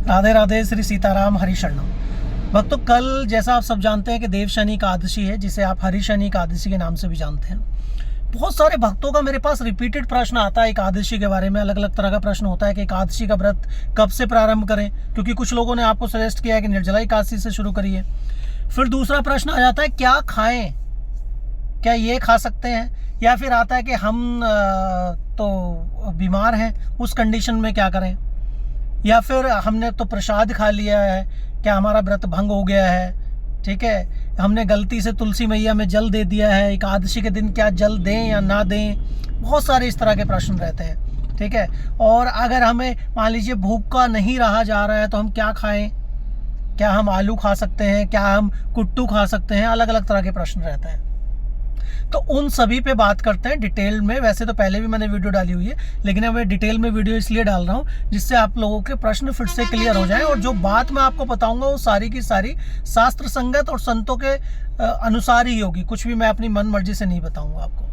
राधे राधे, श्री सीताराम, हरि शरणम। भक्तों, कल जैसा आप सब जानते हैं कि देव शनि एकादशी है, जिसे आप हरि शनि एकादशी के नाम से भी जानते हैं। बहुत सारे भक्तों का मेरे पास रिपीटेड प्रश्न आता है एकादशी के बारे में। अलग अलग तरह का प्रश्न होता है कि एकादशी का व्रत कब से प्रारंभ करें, क्योंकि कुछ लोगों ने आपको सजेस्ट किया है कि निर्जला एकादशी से शुरू करिए। फिर दूसरा प्रश्न आ जाता है क्या खाएं, क्या ये खा सकते हैं, या फिर आता है कि हम तो बीमार हैं, उस कंडीशन में क्या करें, या फिर हमने तो प्रसाद खा लिया है, क्या हमारा व्रत भंग हो गया है। ठीक है, हमने गलती से तुलसी मैया में जल दे दिया है, एकादशी के दिन क्या जल दें या ना दें। बहुत सारे इस तरह के प्रश्न रहते हैं। ठीक है, और अगर हमें मान लीजिए भूखा नहीं रहा जा रहा है तो हम क्या खाएं, क्या हम आलू खा सकते हैं, क्या हम कुट्टू खा सकते हैं। अलग अलग तरह के प्रश्न रहते हैं, तो उन सभी पे बात करते हैं डिटेल में। वैसे तो पहले भी मैंने वीडियो डाली हुई है, लेकिन अब मैं डिटेल में वीडियो इसलिए डाल रहा हूँ जिससे आप लोगों के प्रश्न फिर से क्लियर हो जाएं, और जो बात मैं आपको बताऊंगा वो सारी की सारी शास्त्र संगत और संतों के अनुसार ही होगी। कुछ भी मैं अपनी मन मर्जी से नहीं बताऊंगा आपको।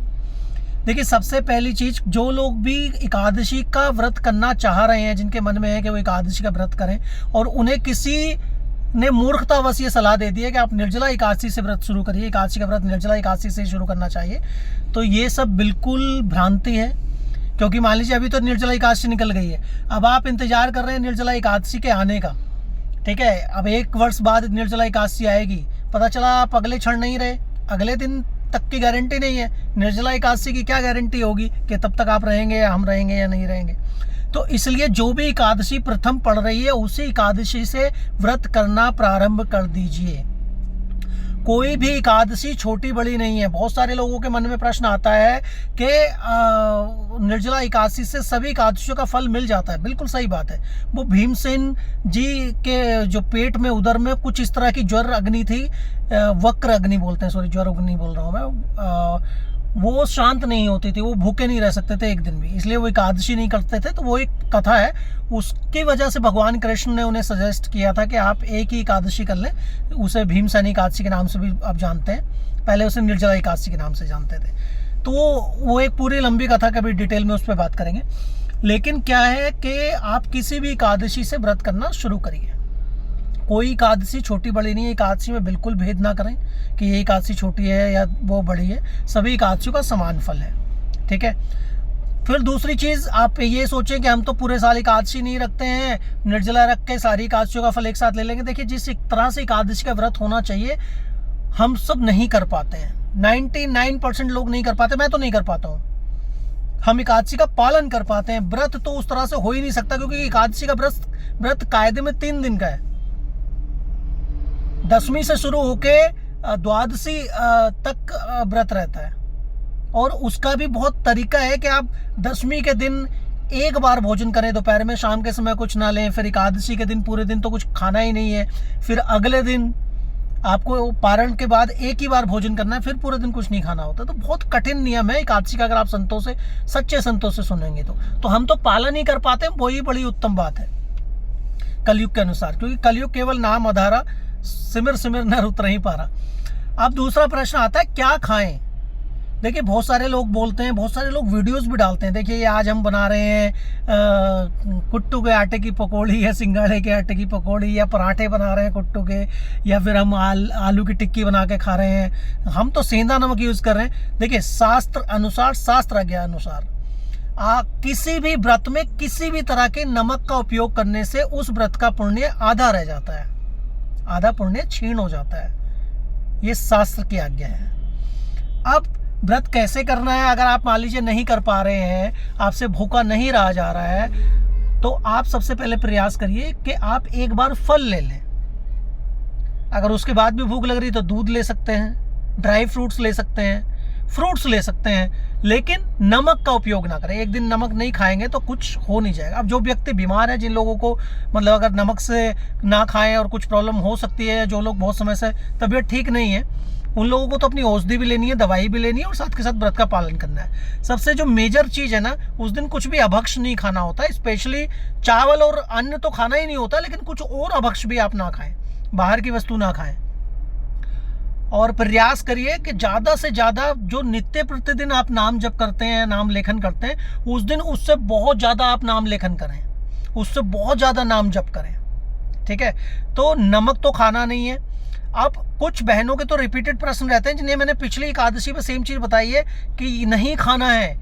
देखिए, सबसे पहली चीज, जो लोग भी एकादशी का व्रत करना चाह रहे हैं, जिनके मन में है कि वो एकादशी का व्रत करें, और उन्हें किसी ने मूर्खतावश ये सलाह दे दी है कि आप निर्जला एकादशी से व्रत शुरू करिए, एकादशी का व्रत निर्जला एकादशी से शुरू करना चाहिए, तो ये सब बिल्कुल भ्रांति है। क्योंकि मान लीजिए अभी तो निर्जला एकादशी निकल गई है, अब आप इंतजार कर रहे हैं निर्जला एकादशी के आने का। ठीक है, अब 1 वर्ष बाद निर्जला एकादशी आएगी, पता चला आप अगले क्षण नहीं रहे, अगले दिन तक की गारंटी नहीं है। निर्जला एकादशी की क्या गारंटी होगी कि तब तक आप रहेंगे या हम रहेंगे या नहीं रहेंगे। तो इसलिए जो भी एकादशी प्रथम पड़ रही है उसी एकादशी से व्रत करना प्रारंभ कर दीजिए। कोई भी एकादशी छोटी बड़ी नहीं है। बहुत सारे लोगों के मन में प्रश्न आता है कि निर्जला एकादशी से सभी एकादशियों का फल मिल जाता है। बिल्कुल सही बात है। वो भीमसेन जी के जो पेट में, उदर में कुछ इस तरह की ज्वर अग्नि थी, वक्र अग्नि बोलते हैं, सॉरी ज्वर अग्नि बोल रहा हूँ मैं, वो शांत नहीं होती थी, वो भूखे नहीं रह सकते थे एक दिन भी, इसलिए वो एकादशी नहीं करते थे। तो वो एक कथा है, उसकी वजह से भगवान कृष्ण ने उन्हें सजेस्ट किया था कि आप एक ही एकादशी कर लें। उसे भीमसेन एकादशी के नाम से भी आप जानते हैं, पहले उसे निर्जला एकादशी के नाम से जानते थे। तो वो एक पूरी लंबी कथा, कभी डिटेल में उस पर बात करेंगे। लेकिन क्या है कि आप किसी भी एकादशी से व्रत करना शुरू करिए। कोई एकादशी छोटी बड़ी नहीं है। एकादशी में बिल्कुल भेद ना करें कि ये एकादशी छोटी है या वो बड़ी है, सभी एकादशियों का समान फल है। ठीक है, फिर दूसरी चीज़, आप ये सोचें कि हम तो पूरे साल एकादशी नहीं रखते हैं, निर्जला रख के सारी एकादशियों का फल एक साथ ले लेंगे। देखिए, जिस तरह से एकादशी का व्रत होना चाहिए हम सब नहीं कर पाते हैं। 99% लोग नहीं कर पाते, मैं तो नहीं कर पाता हूँ। हम एकादशी का पालन कर पाते हैं, व्रत तो उस तरह से हो ही नहीं सकता, क्योंकि एकादशी का व्रत कायदे में 3 दिन का है। 10वीं से शुरू होके द्वादशी तक व्रत रहता है, और उसका भी बहुत तरीका है कि आप 10वीं के दिन एक बार भोजन करें दोपहर में, शाम के समय कुछ ना लें, फिर एकादशी के दिन पूरे दिन तो कुछ खाना ही नहीं है, फिर अगले दिन आपको पारण के बाद एक ही बार भोजन करना है, फिर पूरे दिन कुछ नहीं खाना होता। तो बहुत कठिन नियम है एकादशी का, अगर आप संतों से, सच्चे संतों से सुनेंगे तो हम तो पालन ही कर पाते हैं। वही बड़ी उत्तम बात है कलयुग के अनुसार, क्योंकि कलयुग केवल नाम आधारा, सिमर सिमर नर उतर ही पारा। अब दूसरा प्रश्न आता है क्या खाएं। देखिए, बहुत सारे लोग बोलते हैं, बहुत सारे लोग वीडियोस भी डालते हैं। देखिए, ये आज हम बना रहे हैं कुट्टू के आटे की पकौड़ी, या सिंगाड़े के आटे की पकौड़ी, या पराठे बना रहे हैं कुट्टू के, या फिर हम आलू की टिक्की बना के खा रहे हैं। हम तो सेंधा नमक यूज़ कर रहे हैं। देखिए, शास्त्र अनुसार, शास्त्र आज्ञा अनुसार किसी भी व्रत में किसी भी तरह के नमक का उपयोग करने से उस व्रत का पुण्य आधा रह जाता है, आधा पुण्य क्षीण हो जाता है। ये शास्त्र की आज्ञा है। अब व्रत कैसे करना है, अगर आप मान लीजिए नहीं कर पा रहे हैं, आपसे भूखा नहीं रहा जा रहा है, तो आप सबसे पहले प्रयास करिए कि आप एक बार फल ले लें। अगर उसके बाद भी भूख लग रही तो दूध ले सकते हैं, ड्राई फ्रूट्स ले सकते हैं, फ्रूट्स ले सकते हैं, लेकिन नमक का उपयोग ना करें। एक दिन नमक नहीं खाएंगे तो कुछ हो नहीं जाएगा। अब जो व्यक्ति बीमार है, जिन लोगों को मतलब अगर नमक से ना खाएं और कुछ प्रॉब्लम हो सकती है, जो लोग बहुत समय से तबीयत ठीक नहीं है, उन लोगों को तो अपनी औषधि भी लेनी है, दवाई भी लेनी है, और साथ के साथ व्रत का पालन करना है। सबसे जो मेजर चीज़ है ना, उस दिन कुछ भी अभक्ष नहीं खाना होता है। स्पेशली चावल और अन्न तो खाना ही नहीं होता, लेकिन कुछ और अभक्ष भी आप ना खाएं, बाहर की वस्तु ना खाएं। और प्रयास करिए कि ज़्यादा से ज़्यादा जो नित्य प्रतिदिन आप नाम जप करते हैं, नाम लेखन करते हैं, उस दिन उससे बहुत ज़्यादा आप नाम लेखन करें, उससे बहुत ज़्यादा नाम जप करें। ठीक है। तो नमक तो खाना नहीं है। अब कुछ बहनों के तो रिपीटेड प्रश्न रहते हैं जिन्हें मैंने पिछली एकादशी में सेम चीज़ बताई है कि नहीं खाना है,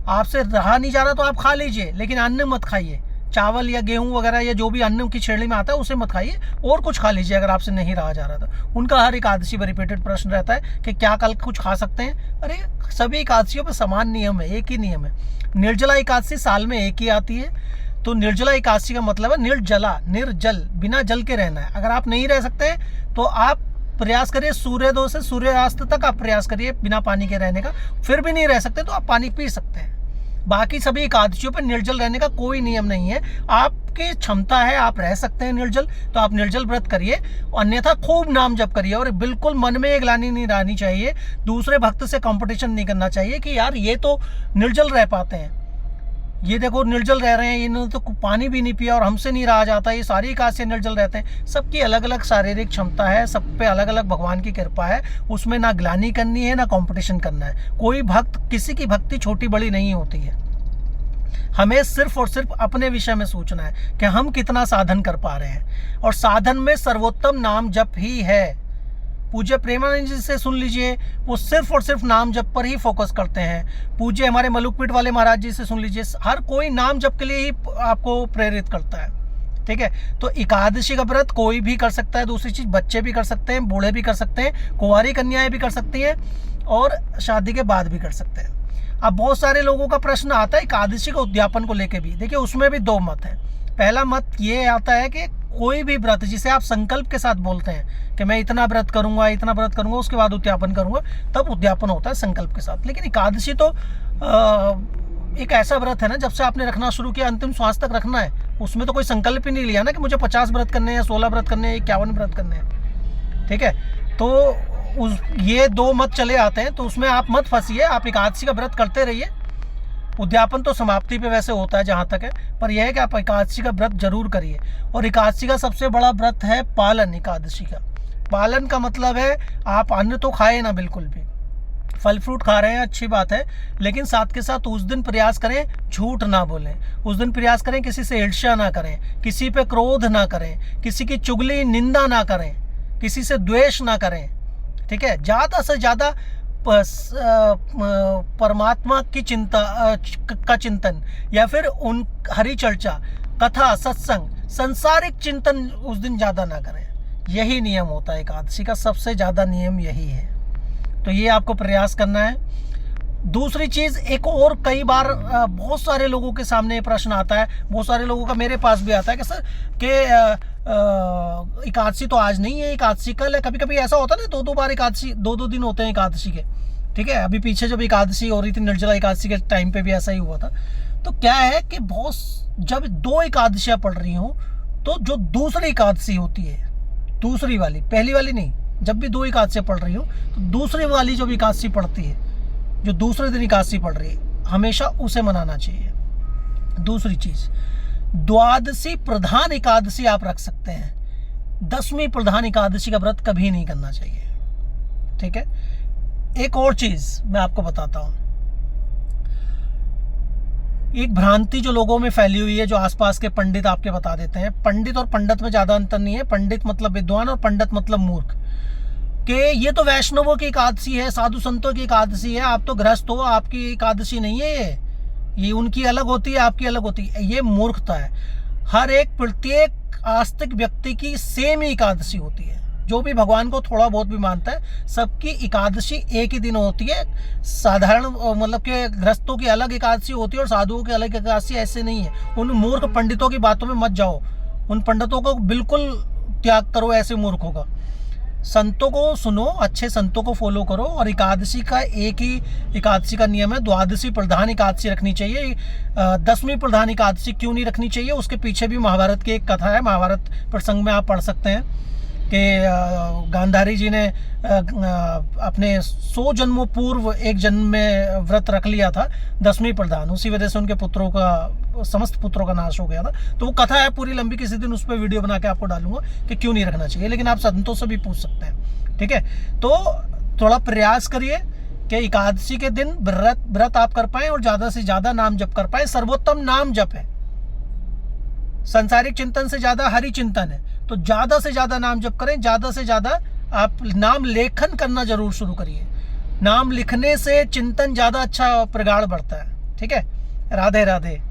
आपसे रहा नहीं जा रहा तो आप खा लीजिए, लेकिन अन्न मत खाइए, चावल या गेहूं वगैरह या जो भी अन्न की श्रेणी में आता है उसे मत खाइए, और कुछ खा लीजिए अगर आपसे नहीं रहा जा रहा था। उनका हर एकादशी में रिपीटेड प्रश्न रहता है कि क्या कल कुछ खा सकते हैं। अरे सभी एकादशियों पर समान नियम है, एक ही नियम है। निर्जला एकादशी साल में एक ही आती है। तो निर्जला एकादशी का मतलब है निर्जला, निर्जल, बिना जल के रहना है। अगर आप नहीं रह सकते तो आप प्रयास करिए सूर्योदय से सूर्यास्त तक आप प्रयास करिए बिना पानी के रहने का। फिर भी नहीं रह सकते तो आप पानी पी सकते हैं। बाकी सभी एकादशियों पर निर्जल रहने का कोई नियम नहीं है। आपकी क्षमता है, आप रह सकते हैं निर्जल, तो आप निर्जल व्रत करिए, अन्यथा खूब नाम जप करिए। और बिल्कुल मन में एक ग्लानि नहीं रहनी चाहिए, दूसरे भक्त से कंपटीशन नहीं करना चाहिए कि यार ये तो निर्जल रह पाते हैं, ये देखो निर्जल रह रहे हैं, इन्होंने तो पानी भी नहीं पिया और हमसे नहीं रहा जाता, ये सारी एकादशी निर्जल रहते हैं। सबकी अलग अलग शारीरिक क्षमता है, सब पे अलग अलग भगवान की कृपा है, उसमें ना ग्लानि करनी है ना कंपटीशन करना है। कोई भक्त, किसी की भक्ति छोटी बड़ी नहीं होती है। हमें सिर्फ और सिर्फ अपने विषय में सोचना है कि हम कितना साधन कर पा रहे हैं, और साधन में सर्वोत्तम नाम जप ही है। पूज्य प्रेमानंद जी से सुन लीजिए, वो सिर्फ और सिर्फ नाम जप पर ही फोकस करते हैं। पूज्य हमारे मलुकपीठ वाले महाराज जी से सुन लीजिए, हर कोई नाम जप के लिए ही आपको प्रेरित करता है। ठीक है, तो एकादशी का व्रत कोई भी कर सकता है। दूसरी चीज, बच्चे भी कर सकते हैं, बूढ़े भी कर सकते हैं, कुंवारी कन्याएं भी कर सकती हैं, और शादी के बाद भी कर सकते हैं। अब बहुत सारे लोगों का प्रश्न आता है एकादशी का उद्यापन को लेके भी। देखिए उसमें भी दो मत है। पहला मत ये आता है कि कोई भी व्रत जिसे आप संकल्प के साथ बोलते हैं कि मैं इतना व्रत करूंगा, इतना व्रत करूंगा, उसके बाद उद्यापन करूंगा, तब उद्यापन होता है संकल्प के साथ। लेकिन एकादशी तो एक ऐसा व्रत है ना, जब से आपने रखना शुरू किया अंतिम श्वास तक रखना है। उसमें तो कोई संकल्प ही नहीं लिया ना कि मुझे 50 व्रत करने हैं, 16 व्रत करने हैं, 51 व्रत करने हैं। ठीक है, तो ये दो मत चले आते हैं, तो उसमें आप मत फंसिए। आप एकादशी का व्रत करते रहिए। उद्यापन तो समाप्ति पे वैसे होता है जहाँ तक है, पर यह है कि आप एकादशी का व्रत जरूर करिए। और एकादशी का सबसे बड़ा व्रत है पालन। एकादशी का पालन का मतलब है आप अन्न तो खाए ना, बिल्कुल भी। फल फ्रूट खा रहे हैं अच्छी बात है, लेकिन साथ के साथ उस दिन प्रयास करें झूठ ना बोलें, उस दिन प्रयास करें किसी से ईर्ष्या ना करें, किसी पे क्रोध ना करें, किसी की चुगली निंदा ना करें, किसी से द्वेष ना करें। ठीक है, ज़्यादा से ज़्यादा परमात्मा की चिंता का चिंतन, या फिर उन हरि चर्चा, कथा, सत्संग, संसारिक चिंतन उस दिन ज़्यादा ना करें। यही नियम होता है एकादशी का, सबसे ज़्यादा नियम यही है। तो ये आपको प्रयास करना है। दूसरी चीज़, एक और कई बार बहुत सारे लोगों के सामने प्रश्न आता है, बहुत सारे लोगों का मेरे पास भी आता है कि सर कि एकादशी तो आज नहीं है, एकादशी कल है। कभी कभी ऐसा होता है ना, दो बार एकादशी, दो दिन होते हैं एकादशी के। ठीक है, अभी पीछे जब एकादशी हो रही थी, निर्जला एकादशी के टाइम पे भी ऐसा ही हुआ था। तो क्या है कि बहुत, जब 2 एकादशियाँ पड़ रही हों, तो जो दूसरी एकादशी होती है, दूसरी वाली, पहली वाली नहीं, जब भी 2 एकादशियाँ पड़ रही हो, तो दूसरी वाली जो एकादशी पड़ती है, जो दूसरे दिन एकादशी पड़ रही है, हमेशा उसे मनाना चाहिए। दूसरी चीज, द्वादशी प्रधान एकादशी आप रख सकते हैं, 10वीं प्रधान एकादशी का व्रत कभी नहीं करना चाहिए। ठीक है, एक और चीज मैं आपको बताता हूं, एक भ्रांति जो लोगों में फैली हुई है, जो आसपास के पंडित आपके बता देते हैं। पंडित और पंडित में ज्यादा अंतर नहीं है। पंडित मतलब विद्वान और पंडित मतलब मूर्ख। कि ये तो वैष्णवों की एकादशी है, साधु संतों की एकादशी है, आप तो गृहस्थ हो, आपकी एकादशी नहीं है ये उनकी अलग होती है, आपकी अलग होती है। ये मूर्खता है। हर एक प्रत्येक आस्तिक व्यक्ति की सेम ही एकादशी होती है। जो भी भगवान को थोड़ा बहुत भी मानता है, सबकी एकादशी एक ही दिन होती है। साधारण मतलब कि गृहस्थों की अलग एकादशी होती है और साधुओं की अलग एकादशी, ऐसे नहीं है। उन मूर्ख पंडितों की बातों में मत जाओ, उन पंडितों को बिल्कुल त्याग करो, ऐसे मूर्खों का। संतों को सुनो, अच्छे संतों को फॉलो करो। और एकादशी का एक ही एकादशी का नियम है, द्वादशी प्रधान एकादशी रखनी चाहिए। 10वीं प्रधान एकादशी क्यों नहीं रखनी चाहिए, उसके पीछे भी महाभारत की एक कथा है। महाभारत प्रसंग में आप पढ़ सकते हैं कि गांधारी जी ने अपने 100 जन्मों पूर्व एक जन्म में व्रत रख लिया था 10वीं प्रधान, उसी वजह से उनके पुत्रों का, समस्त पुत्रों का नाश हो गया था। तो वो कथा है पूरी लंबी, किसी दिन उस पर वीडियो बना के आपको डालूंगा कि क्यों नहीं रखना चाहिए। लेकिन आप संतों से भी पूछ सकते हैं। ठीक है, तो थोड़ा प्रयास करिए कि एकादशी के दिन व्रत आप कर पाए और ज़्यादा से ज़्यादा नाम जप कर पाए। सर्वोत्तम नाम जप है। संसारिक चिंतन से ज़्यादा हरि चिंतन है, तो ज़्यादा से ज़्यादा नाम जप करें, ज़्यादा से ज़्यादा आप नाम लेखन करना जरूर शुरू करिए। नाम लिखने से चिंतन ज़्यादा अच्छा प्रगाढ़ बढ़ता है। ठीक है, राधे राधे।